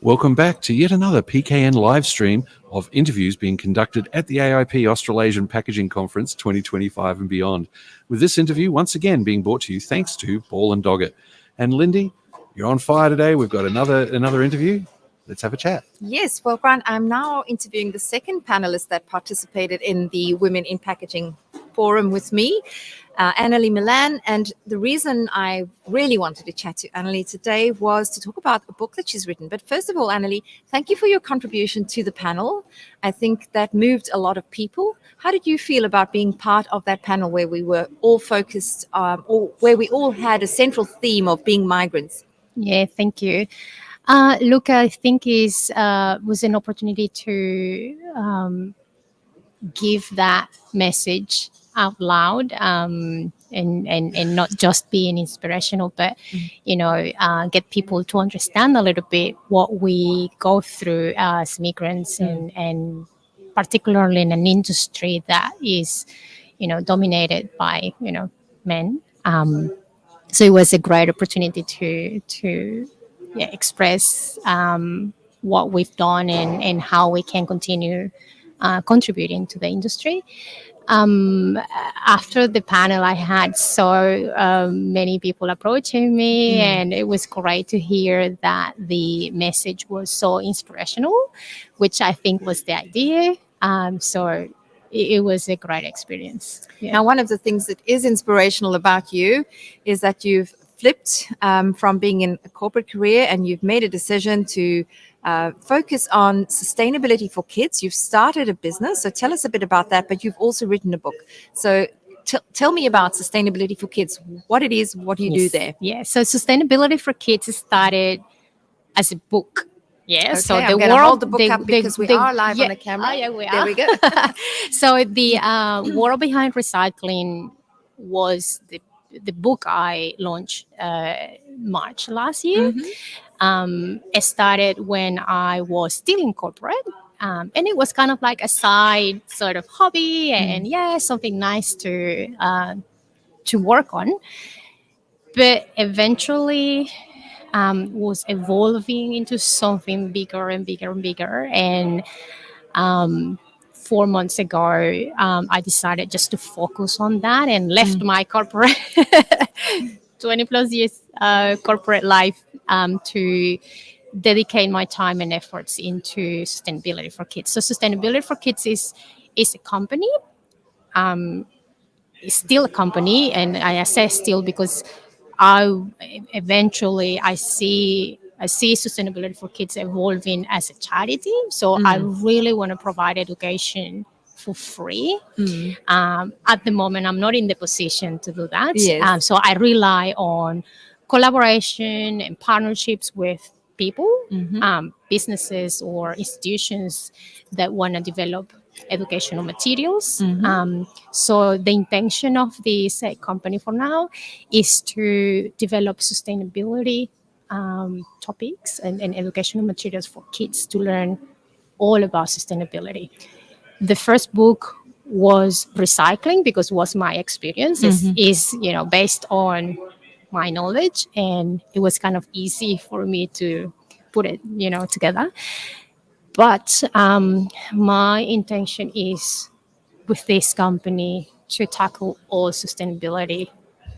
Welcome back to yet another PKN live stream of interviews being conducted at the AIP Australasian Packaging Conference 2025 and beyond. With this interview once again being brought to you thanks to Ball and Doggett. And Lindy, you're on fire today. We've got another interview. Let's have a chat. Yes, well, Grant, I'm now interviewing the second panelist that participated in the Women in Packaging Forum with me, Anhely Millan. And the reason I really wanted to chat to Anhely today was to talk about a book that she's written. But first of all, Anhely, thank you for your contribution to the panel. I think that moved a lot of people. How did you feel about being part of that panel where we were all focused, or where we all had a central theme of being migrants? Yeah, thank you. Look, I think is was an opportunity to give that message out loud, and not just being inspirational, but get people to understand a little bit what we go through as migrants, and particularly in an industry that is dominated by men. So it was a great opportunity to express what we've done, and how we can continue contributing to the industry. After the panel, I had so many people approaching me, and it was great to hear that the message was so inspirational, which I think was the idea. So it was a great experience. Yeah. Now, one of the things that is inspirational about you is that you've flipped from being in a corporate career, and you've made a decision to focus on sustainability for kids. You've started a business, so tell us a bit about that, but you've also written a book. So tell me about Sustainability for Kids, what it is, what you do there. Yeah, so Sustainability for Kids started as a book. Yeah, Okay, so I'm going to hold the book up because we are live on the camera. Oh, yeah, we are. There we go. So the World Behind Recycling was the book I launched March last year. It started when I was still in corporate, and it was kind of like a side sort of hobby, and something nice to work on. But eventually was evolving into something bigger and bigger and bigger. And 4 months ago, I decided just to focus on that, and left my corporate 20 plus years corporate life to dedicate my time and efforts into Sustainability for Kids. So Sustainability for Kids is a company. It's still a company, and I say still because I see Sustainability for Kids evolving as a charity. So I really want to provide education for free. At the moment, I'm not in the position to do that. Yes. So I rely on collaboration and partnerships with people, businesses or institutions that want to develop educational materials. So the intention of this company for now is to develop sustainability topics and educational materials for kids to learn all about sustainability. The first book was recycling because it was my experience. Is based on my knowledge, and it was kind of easy for me to put it together. But my intention is with this company to tackle all sustainability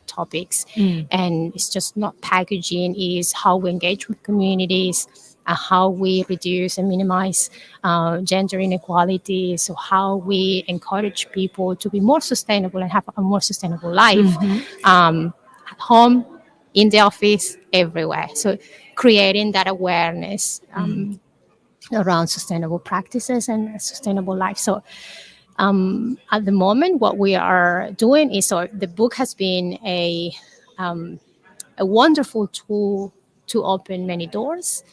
topics. And it's just not packaging, is how we engage with communities, how we reduce and minimize gender inequality, so how we encourage people to be more sustainable and have a more sustainable life at home, in the office, everywhere. So creating that awareness around sustainable practices and sustainable life. So at the moment, what we are doing is, so the book has been a wonderful tool to open many doors,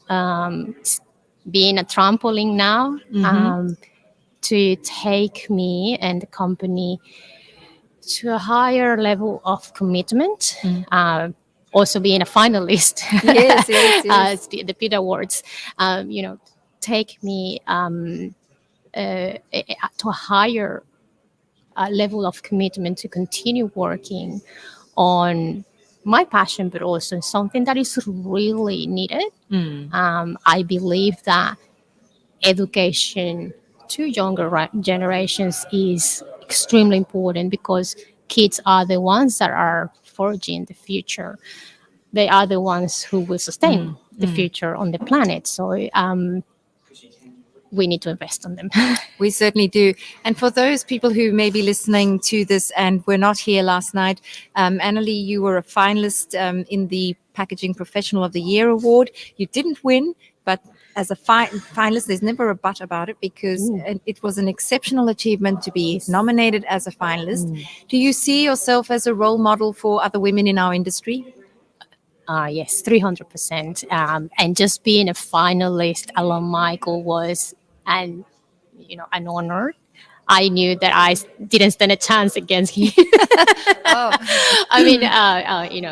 being a trampoline now to take me and the company to a higher level of commitment. Also being a finalist, Yes. The Peter Awards, take me to a higher level of commitment to continue working on my passion, but also something that is really needed. I believe that education to younger generations is extremely important because kids are the ones that are forging the future. They are the ones who will sustain the future on the planet. So we need to invest on them. We certainly do. And for those people who may be listening to this and were not here last night, Anhely, you were a finalist in the Packaging Professional of the Year award. You didn't win, but as a finalist, there's never a but about it because it was an exceptional achievement to be nominated as a finalist. Do you see yourself as a role model for other women in our industry? Yes, 300%. And just being a finalist along Michael was an honor. I knew that I didn't stand a chance against him. I mean,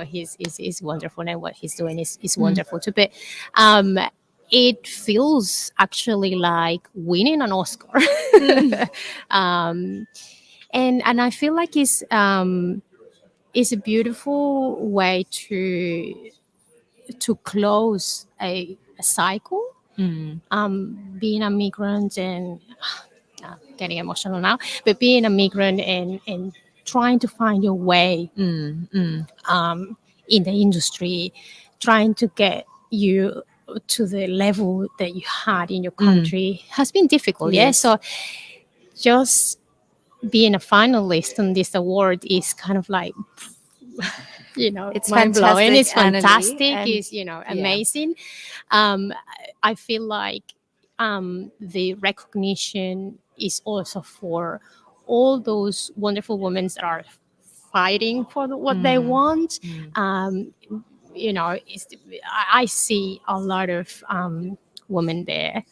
he's wonderful, and what he's doing is wonderful too. But it feels actually like winning an Oscar, and I feel like it's a beautiful way to close a cycle. Being a migrant and getting emotional now, but being a migrant and trying to find your way in the industry, trying to get you to the level that you had in your country has been difficult. Yes. So just being a finalist on this award is kind of like, It's mind blowing. fantastic, It's fantastic. Anhely, It's amazing. I feel like the recognition is also for all those wonderful women that are fighting for what they want. I see a lot of women there.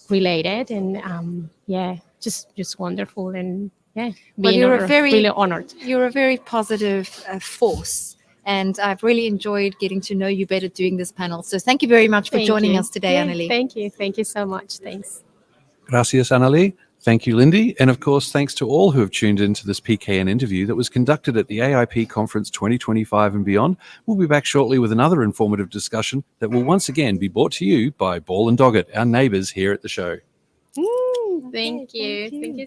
Related and just wonderful and being really honored. You're a very positive force, and I've really enjoyed getting to know you better doing this panel. So thank you very much for joining us today, Anhely. Thank you so much. Thanks. Gracias, Anhely. Thank you, Lindy. And of course, thanks to all who have tuned into this PKN interview that was conducted at the AIP Conference 2025 and beyond. We'll be back shortly with another informative discussion that will once again be brought to you by Ball and Doggett, our neighbours here at the show. Thank you. Thank you